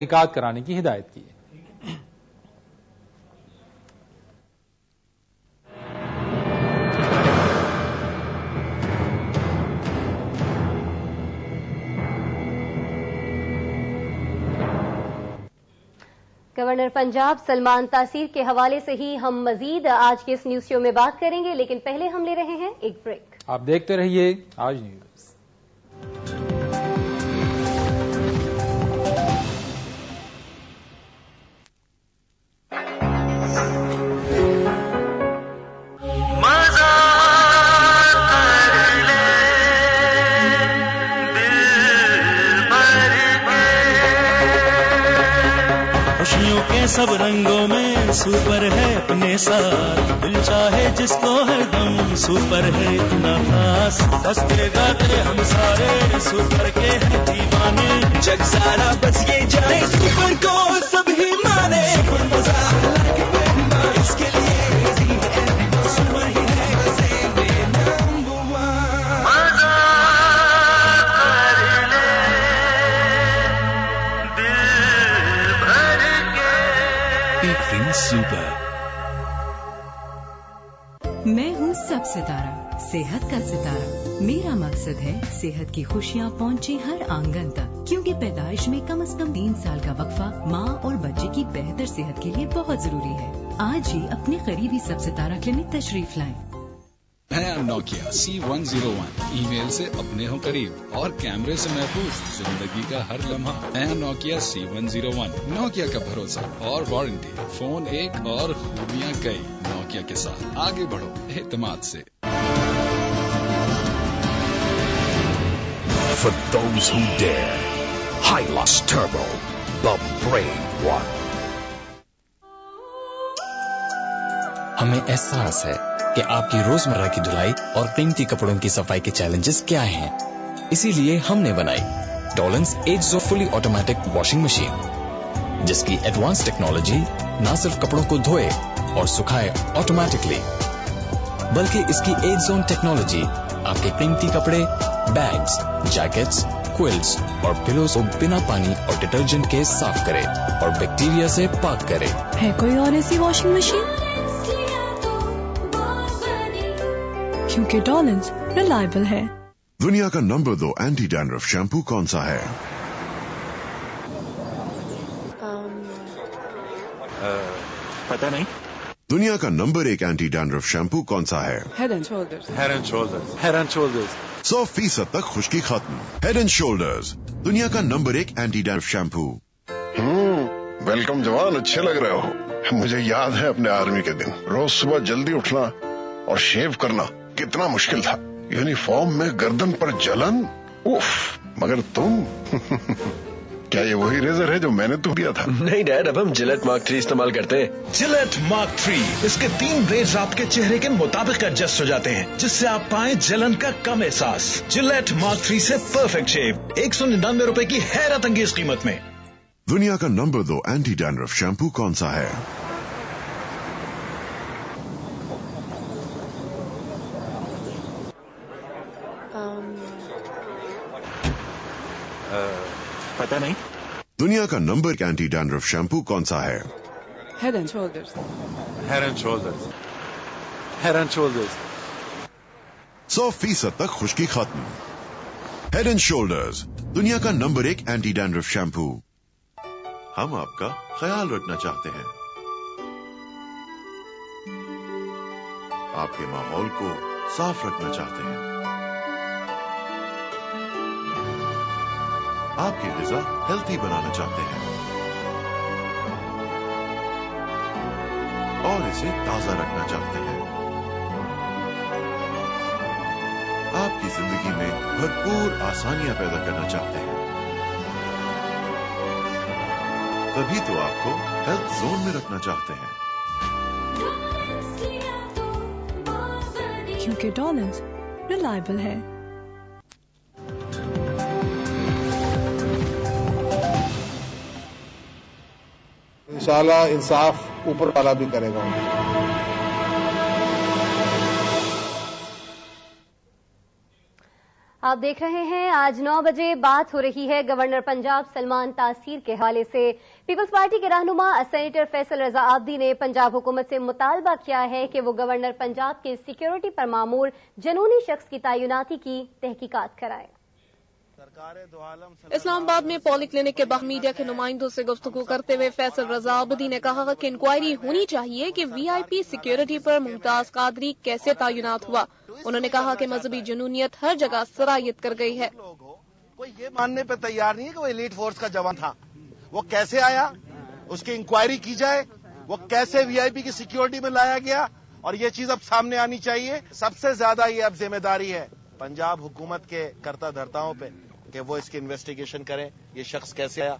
تحقیقات کرانے کی ہدایت کی ہے۔ گورنر پنجاب سلمان تاثیر کے حوالے سے ہی ہم مزید آج کے اس نیوز شو میں بات کریں گے، لیکن پہلے ہم لے رہے ہیں ایک بریک۔ آپ دیکھتے رہیے آج نیوز۔ خوشیوں کے سب رنگوں میں سپر ہے اپنے ساتھ، دل چاہے جس کو ہر دم سپر ہے اتنا خاص، ہنستے گاتے ہم سارے سپر کے ہیں دیوانے، جگ سارا بس یہ جائے سپر کو سبھی مانے، سپر مزہ اس کے لیے سپر ہی ہے سپر۔ میں ہوں سب ستارہ، صحت کا ستارہ۔ میرا مقصد ہے صحت کی خوشیاں پہنچے ہر آنگن تک، کیونکہ پیدائش میں کم از کم 3 سال کا وقفہ ماں اور بچے کی بہتر صحت کے لیے بہت ضروری ہے۔ آج ہی اپنے قریبی سب ستارہ کلینک تشریف لائیں۔ نیا نوکیا C101، ای میل سے اپنے ہو قریب اور کیمرے سے محفوظ زندگی کا ہر لمحہ۔ نیا نوکیا C101، نوکیا کا بھروسہ اور وارنٹی، فون ایک اور خوبیاں کئی۔ نوکیا کے ساتھ آگے بڑھو اعتماد سے۔ For those who dare, Hilux Turbo, the brave one. ہمیں احساس ہے کہ آپ کی روزمرہ کی دھلائی اور قیمتی کپڑوں کی صفائی کے چیلنجز کیا ہیں، اسی لیے ہم نے بنائی ڈولنز ایجزو فلی آٹومیٹک واشنگ مشین، جس کی ایڈوانس ٹیکنالوجی نہ صرف کپڑوں کو دھوئے اور سکھائے آٹومیٹکلی، بلکہ اس کی ایج زون ٹیکنالوجی آپ کے قیمتی کپڑے، بیگز، جیکٹس، کوئلٹس اور پلوز کو بنا پانی اور ڈٹرجنٹ کے صاف کرے اور بیکٹیریا سے پاک کرے۔ ہے کوئی اور ایسی واشنگ مشین؟ کیونکہ ڈولنز ریلائبل ہے۔ دنیا کا نمبر 2 اینٹی ڈینڈرف شیمپو کون سا ہے؟ پتہ نہیں۔ دنیا کا نمبر 1 اینٹی ڈینڈرف شیمپو کون سا ہے؟ Head and shoulders. 100% تک خشکی ختم۔ ہیڈ اینڈ شولڈرز، دنیا کا number 1 anti dandruff shampoo. Welcome جوان، اچھے لگ رہے ہو۔ مجھے یاد ہے اپنے آرمی کے دن، روز صبح جلدی اٹھنا اور شیو کرنا کتنا مشکل تھا۔ یونیفارم میں گردن پر جلن، اوف، مگر تم کیا یہ وہی ریزر ہے جو میں نے تمہیں دیا تھا؟ نہیں ڈیڈ، اب ہم جلیٹ مارک 3 استعمال کرتے ہیں۔ جلیٹ مارک 3، اس کے 3 بلیڈز آپ کے چہرے کے مطابق ایڈجسٹ ہو جاتے ہیں، جس سے آپ پائیں جلن کا کم احساس۔ جلیٹ مارک 3 سے پرفیکٹ شیو، 199 روپے کی حیرت انگیز قیمت میں۔ دنیا کا نمبر 2 اینٹی ڈینڈرف شیمپو کون سا ہے؟ پتہ نہیں۔ دنیا کا نمبر 1 اینٹی ڈینڈرف شیمپو کون سا ہے؟ Head and shoulders. 100% تک خشکی ختم۔ ہیڈ اینڈ شولڈرز، دنیا کا نمبر 1 اینٹی ڈینڈرف شیمپو۔ ہم آپ کا خیال رکھنا چاہتے ہیں، آپ کے ماحول کو صاف رکھنا چاہتے ہیں، آپ کی غذا ہیلتھی بنانا چاہتے ہیں اور اسے تازہ رکھنا چاہتے ہیں، آپ کی زندگی میں بھرپور آسانیاں پیدا کرنا چاہتے ہیں، تبھی تو آپ کو ہیلتھ زون میں رکھنا چاہتے ہیں، کیونکہ ڈولنز ریلائبل ہے۔ انشاءاللہ انصاف اوپر والا بھی کرے گا۔ آپ دیکھ رہے ہیں آج 9 بجے بات ہو رہی ہے گورنر پنجاب سلمان تاثیر کے حوالے سے۔ پیپلز پارٹی کے رہنما سینیٹر فیصل رضا عابدی نے پنجاب حکومت سے مطالبہ کیا ہے کہ وہ گورنر پنجاب کے سیکیورٹی پر مامور جنونی شخص کی تعیناتی کی تحقیقات کرائے۔ اسلام آباد میں پولی کلینک کے باہر میڈیا کے نمائندوں سے گفتگو کرتے ہوئے فیصل رضا عابدی نے کہا کہ انکوائری ہونی چاہیے کہ وی آئی پی سیکیورٹی پر ممتاز قادری کیسے تعینات ہوا۔ انہوں نے کہا کہ مذہبی جنونیت ہر جگہ سرایت کر گئی ہے۔ کوئی یہ ماننے پہ تیار نہیں ہے کہ وہ ایلیٹ فورس کا جوان تھا، وہ کیسے آیا، اس کی انکوائری کی جائے، وہ کیسے وی آئی پی کی سیکیورٹی میں لایا گیا، اور یہ چیز اب سامنے آنی چاہیے۔ سب سے زیادہ یہ اب ذمہ داری ہے پنجاب حکومت کے کرتا دھرتاؤں پہ کہ وہ اس کی انویسٹیگیشن کریں، یہ شخص کیسے آیا،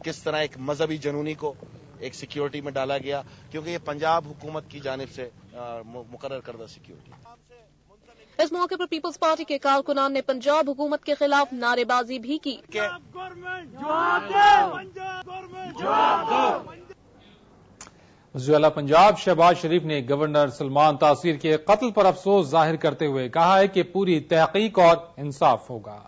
کس طرح ایک مذہبی جنونی کو ایک سیکیورٹی میں ڈالا گیا، کیونکہ یہ پنجاب حکومت کی جانب سے مقرر کردہ سیکیورٹی۔ اس موقع پر پیپلز پارٹی کے کارکنان نے پنجاب حکومت کے خلاف نعرے بازی بھی کی۔ وزیر اعلیٰ پنجاب شہباز شریف نے گورنر سلمان تاثیر کے قتل پر افسوس ظاہر کرتے ہوئے کہا ہے کہ پوری تحقیق اور انصاف ہوگا۔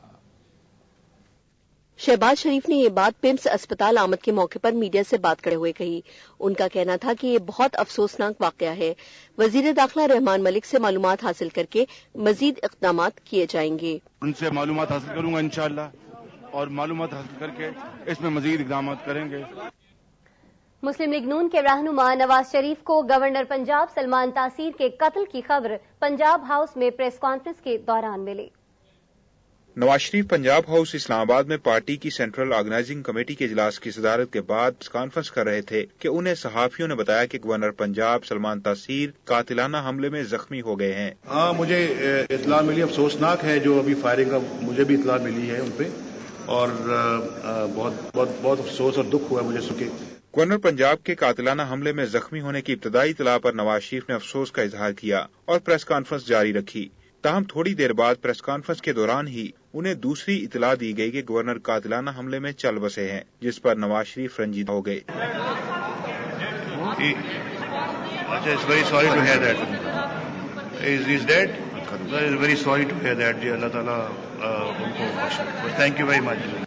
شہباز شریف نے یہ بات پیمس اسپتال آمد کے موقع پر میڈیا سے بات کرتے ہوئے کہی۔ ان کا کہنا تھا کہ یہ بہت افسوسناک واقعہ ہے۔ وزیر داخلہ رحمان ملک سے معلومات حاصل کر کے مزید اقدامات کیے جائیں گے۔ ان سے معلومات حاصل کروں گا انشاءاللہ، اور معلومات حاصل کر کے اس میں مزید اقدامات کریں گے۔ مسلم لیگ نون کے رہنما نواز شریف کو گورنر پنجاب سلمان تاثیر کے قتل کی خبر پنجاب ہاؤس میں پریس کانفرنس کے دوران ملی۔ نواز شریف پنجاب ہاؤس اسلام آباد میں پارٹی کی سینٹرل آرگنائزنگ کمیٹی کے اجلاس کی صدارت کے بعد کانفرنس کر رہے تھے کہ انہیں صحافیوں نے بتایا کہ گورنر پنجاب سلمان تاثیر قاتلانہ حملے میں زخمی ہو گئے ہیں۔ ہاں، مجھے اطلاع ملی، افسوسناک ہے جو ابھی فائرنگ کا مجھے بھی اطلاع ملی ہے ان پہ، اور بہت افسوس اور دکھ ہوا مجھے سن کے۔ گورنر پنجاب کے قاتلانہ حملے میں زخمی ہونے کی ابتدائی اطلاع پر نواز شریف نے افسوس کا اظہار کیا اور پریس کانفرنس جاری رکھی۔ تاہم تھوڑی دیر بعد پریس کانفرنس کے دوران ہی انہیں دوسری اطلاع دی گئی کہ گورنر قاتلانہ حملے میں چل بسے ہیں، جس پر نواز شریف رنجیدہ ہو گئے۔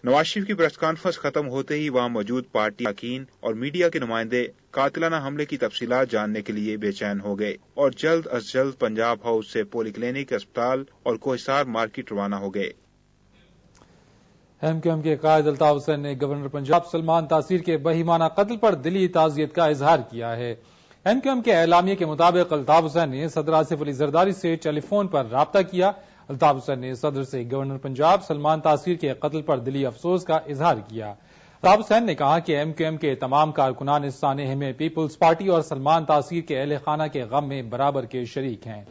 نواز شریف کی پریس کانفرنس ختم ہوتے ہی وہاں موجود پارٹی اراکین اور میڈیا کے نمائندے قاتلانہ حملے کی تفصیلات جاننے کے لیے بے چین ہو گئے اور جلد از جلد پنجاب ہاؤس سے پولی کلینک، اسپتال اور کوہسار مارکیٹ روانہ ہو گئے۔ ایم کیو ایم کے قائد الطاف حسین نے گورنر پنجاب سلمان تاثیر کے بہیمانہ قتل پر دلی تعزیت کا اظہار کیا ہے۔ ایم کیو ایم کے اعلامیے کے مطابق الطاف حسین نے صدر آصف علی زرداری سے ٹیلی فون پر رابطہ کیا۔ الطاف حسین نے صدر سے گورنر پنجاب سلمان تاثیر کے قتل پر دلی افسوس کا اظہار کیا۔ الطاف حسین نے کہا کہ ایم کیو ایم کے تمام کارکنان اس سانحے میں پیپلز پارٹی اور سلمان تاثیر کے اہل خانہ کے غم میں برابر کے شریک ہیں۔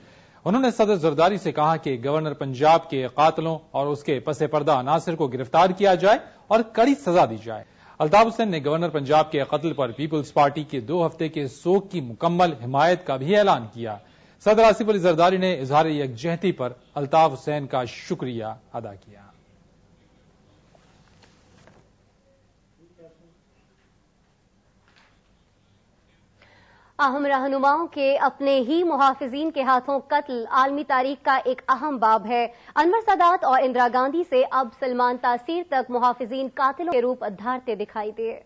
انہوں نے صدر زرداری سے کہا کہ گورنر پنجاب کے قاتلوں اور اس کے پس پردہ عناصر کو گرفتار کیا جائے اور کڑی سزا دی جائے۔ الطاف حسین نے گورنر پنجاب کے قتل پر پیپلز پارٹی کے 2 ہفتے کے سوگ کی مکمل حمایت کا بھی اعلان کیا۔ صدر آصف علی زرداری نے اظہار یکجہتی پر الطاف حسین کا شکریہ ادا کیا۔ اہم رہنماؤں کے اپنے ہی محافظین کے ہاتھوں قتل عالمی تاریخ کا ایک اہم باب ہے۔ انور سادات اور اندرا گاندھی سے اب سلمان تاثیر تک محافظین قاتلوں کے روپ دھارتے دکھائی دیے۔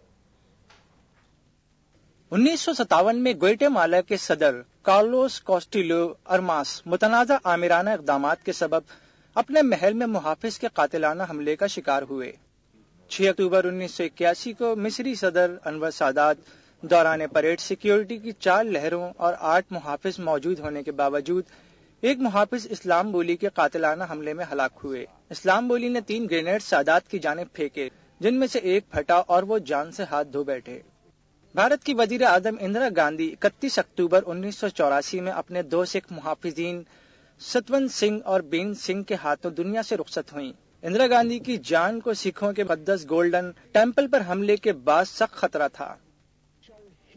1957 میں گوئٹے مالا کے صدر کارلوس کوسٹیلو ارماس متنازع آمرانہ اقدامات کے سبب اپنے محل میں محافظ کے قاتلانہ حملے کا شکار ہوئے۔ 6 اکتوبر 1981 کو مصری صدر انور سادات دوران پریڈ سیکیورٹی کی 4 لہروں اور 8 محافظ موجود ہونے کے باوجود ایک محافظ اسلام بولی کے قاتلانہ حملے میں ہلاک ہوئے۔ اسلام بولی نے 3 گرینیڈ سادات کی جانب پھینکے، جن میں سے ایک پھٹا اور وہ جان سے ہاتھ دھو بیٹھے۔ بھارت کی وزیر اعظم اندرا گاندھی 31 اکتوبر 1984 میں اپنے 2 سکھ محافظین ستونت سنگھ اور بین سنگھ کے ہاتھوں دنیا سے رخصت ہوئیں۔ اندرا گاندھی کی جان کو سکھوں کے مقدس گولڈن ٹیمپل پر حملے کے بعد سخت خطرہ تھا۔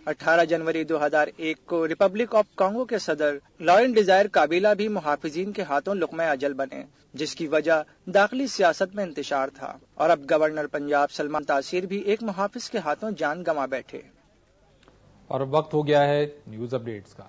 18 جنوری 2001 کو ریپبلک آف کانگو کے صدر لارن ڈیزائر کابیلا بھی محافظین کے ہاتھوں لقمہ اجل بنے، جس کی وجہ داخلی سیاست میں انتشار تھا، اور اب گورنر پنجاب سلمان تاثیر بھی ایک محافظ کے ہاتھوں جان گنوا بیٹھے۔ اور اب وقت ہو گیا ہے نیوز اپ ڈیٹس کا۔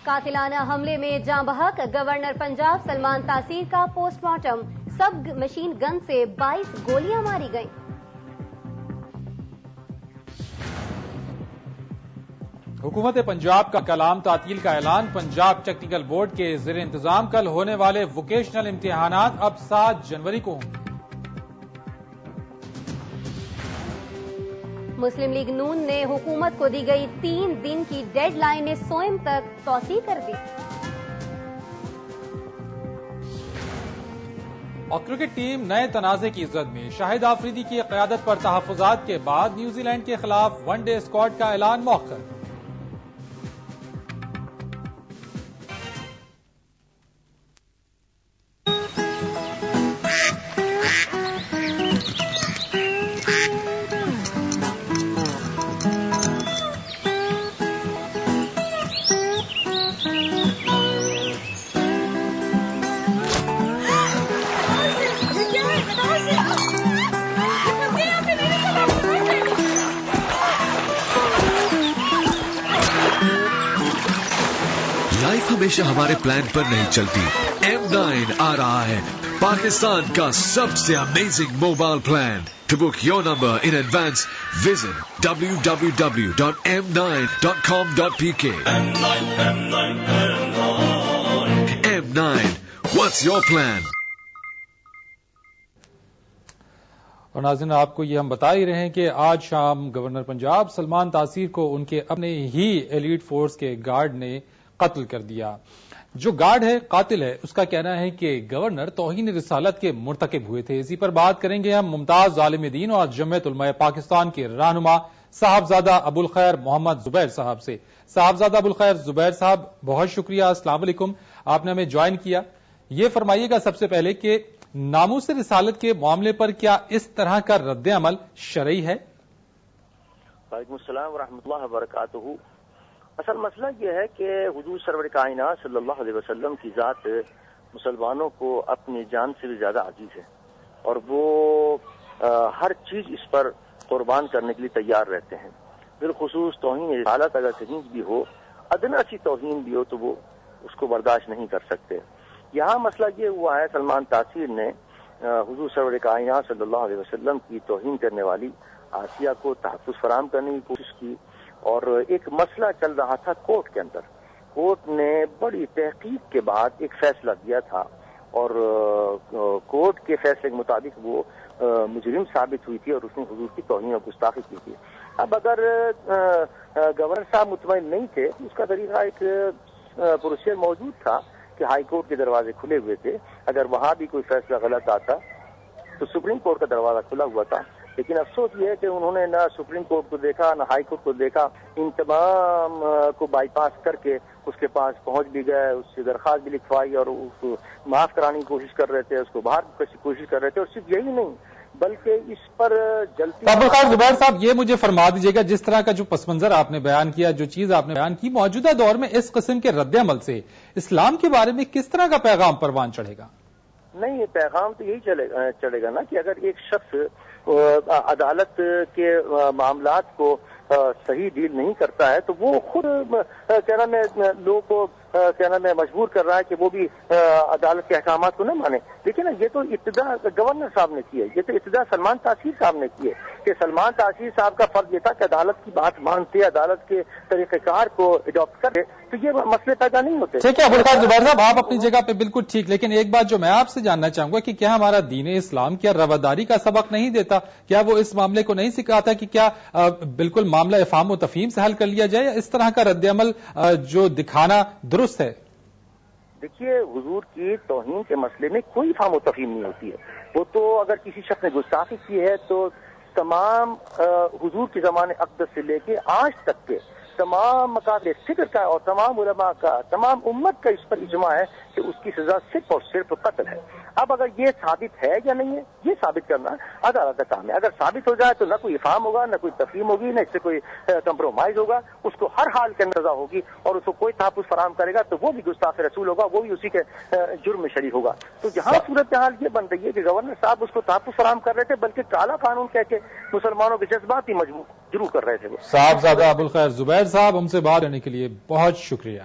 قاتلانہ حملے میں جاں بحق گورنر پنجاب سلمان تاثیر کا پوسٹ مارٹم، سب مشین گن سے 22 گولیاں ماری گئیں۔ حکومت پنجاب کا کلام تعطیل کا اعلان، پنجاب ٹیکنیکل بورڈ کے زیر انتظام کل ہونے والے ووکیشنل امتحانات اب 7 جنوری کو ہوں گے۔ مسلم لیگ نون نے حکومت کو دی گئی 3 دن کی ڈیڈ لائن سوئم تک توسیع کر دی۔ اور کرکٹ ٹیم نئے تنازع کی زد میں، شاہد آفریدی کی قیادت پر تحفظات کے بعد نیوزی لینڈ کے خلاف ون ڈے اسکواڈ کا اعلان مؤخر۔ ہمیشہ ہمارے پلان پر نہیں چلتی۔ M9 آ رہا ہے، پاکستان کا سب سے amazing mobile plan. To book your number in advance, visit www.m9.com.pk. M9, what's your plan? اور ناظرین، آپ کو یہ ہم بتا ہی رہے ہیں کہ آج شام گورنر پنجاب سلمان تاثیر کو ان کے اپنے ہی ایلیٹ فورس کے گارڈ نے قتل کر دیا۔ جو گارڈ ہے قاتل ہے، اس کا کہنا ہے کہ گورنر توہین رسالت کے مرتکب ہوئے تھے۔ اسی پر بات کریں گے ہم ممتاز عالم دین اور جمعیت علماء پاکستان کے رہنما صاحبزادہ ابوالخیر محمد زبیر صاحب سے۔ صاحبزادہ ابوالخیر زبیر صاحب، بہت شکریہ، السلام علیکم، آپ نے ہمیں جوائن کیا۔ یہ فرمائیے گا سب سے پہلے کہ ناموس رسالت کے معاملے پر کیا اس طرح کا رد عمل شرعی ہے؟ وعلیکم السلام ورحمۃ اللہ وبرکاتہ۔ اصل مسئلہ یہ ہے کہ حضور سرور کائنات صلی اللہ علیہ وسلم کی ذات مسلمانوں کو اپنی جان سے بھی زیادہ عزیز ہے، اور وہ ہر چیز اس پر قربان کرنے کے لیے تیار رہتے ہیں۔ بالخصوص توہین رسالت اگر کہیں بھی ہو، ادنا سی توہین بھی ہو، تو وہ اس کو برداشت نہیں کر سکتے۔ یہاں مسئلہ یہ ہوا ہے، سلمان تاثیر نے حضور سرور کائنات صلی اللہ علیہ وسلم کی توہین کرنے والی آسیہ کو تحفظ فراہم کرنے کی کوشش کی، اور ایک مسئلہ چل رہا تھا کورٹ کے اندر۔ کورٹ نے بڑی تحقیق کے بعد ایک فیصلہ دیا تھا، اور کورٹ کے فیصلے کے مطابق وہ مجرم ثابت ہوئی تھی اور اس نے حضور کی توہین اور گستاخی کی تھی۔ اب اگر گورنر صاحب مطمئن نہیں تھے، اس کا طریقہ ایک پروسیجر موجود تھا کہ ہائی کورٹ کے دروازے کھلے ہوئے تھے، اگر وہاں بھی کوئی فیصلہ غلط آتا تو سپریم کورٹ کا دروازہ کھلا ہوا تھا۔ لیکن افسوس یہ ہے کہ انہوں نے نہ سپریم کورٹ کو دیکھا نہ ہائی کورٹ کو دیکھا، ان تمام کو بائی پاس کر کے اس کے پاس پہنچ بھی گئے، اس سے درخواست بھی لکھوائی اور اس کو معاف کرانے کی کوشش کر رہے تھے، اس کو باہر کوشش کر رہے تھے، اور صرف یہی نہیں بلکہ اس پر جلدی۔ ابوالخیر زبیر صاحب، یہ مجھے فرما دیجیے گا، جس طرح کا جو پس منظر آپ نے بیان کیا، جو چیز آپ نے بیان کی، موجودہ دور میں اس قسم کے رد عمل سے اسلام کے بارے میں کس طرح کا پیغام پروان چڑھے گا؟ نہیں، یہ پیغام تو یہی چلے گا نا کہ اگر ایک شخص عدالت کے معاملات کو صحیح ڈیل نہیں کرتا ہے تو وہ خود کیا نام ہے لوگوں کو کیا نام ہے مجبور کر رہا ہے کہ وہ بھی عدالت کے احکامات کو نہ مانے۔ دیکھیں نا، یہ تو ابتدا گورنر صاحب نے کی ہے، یہ تو ابتدا سلمان تاثیر صاحب نے کی ہے کہ سلمان تاثیر صاحب کا فرض یہ تھا کہ عدالت کی بات مانتے، عدالت کے طریقہ کار کو اڈاپٹ کرے تو یہ مسئلے پیدا نہیں ہوتے۔ ٹھیک ہے ابوالخیر زبیر صاحب، آپ اپنی جگہ پہ بالکل ٹھیک، لیکن ایک بات جو میں آپ سے جاننا چاہوں گا کہ کیا ہمارا دین اسلام کیا رواداری کا سبق نہیں دیتا؟ کیا وہ اس معاملے کو نہیں سکھاتا کہ کیا بالکل معاملہ افہام و تفہیم سے حل کر لیا جائے، یا اس طرح کا رد عمل جو دکھانا درست ہے؟ دیکھیے، حضور کی توہین کے مسئلے میں کوئی افہام و تفہیم نہیں ہوتی ہے۔ وہ تو اگر کسی شخص نے گستاخی کی ہے تو تمام حضور کے زمانے اقدس سے لے کے آج تک کے تمام مقاصد فکر کا اور تمام علماء کا، تمام امت کا اس پر اجماع ہے کہ اس کی سزا صرف اور صرف قتل ہے۔ اب اگر یہ ثابت ہے یا نہیں ہے، یہ ثابت کرنا عدالت کا کام ہے۔ اگر ثابت ہو جائے تو نہ کوئی افہام ہوگا، نہ کوئی تفہیم ہوگی، نہ اس سے کوئی کمپرومائز ہوگا، اس کو ہر حال کے اندر سزا ہوگی، اور اس کو کوئی تحفظ فراہم کرے گا تو وہ بھی گستاخ رسول ہوگا، وہ بھی اسی کے جرم میں شریک ہوگا۔ تو جہاں صورتحال یہ بن رہی ہے کہ گورنر صاحب اس کو تحفظ فراہم کر رہے تھے، بلکہ کالا قانون کہہ کے مسلمانوں کے جذبات ہی مجبور کر رہے تھے۔ صاحبزادہ ابوالخیر زبیر صاحب، ہم سے بات کرنے کے لیے بہت شکریہ۔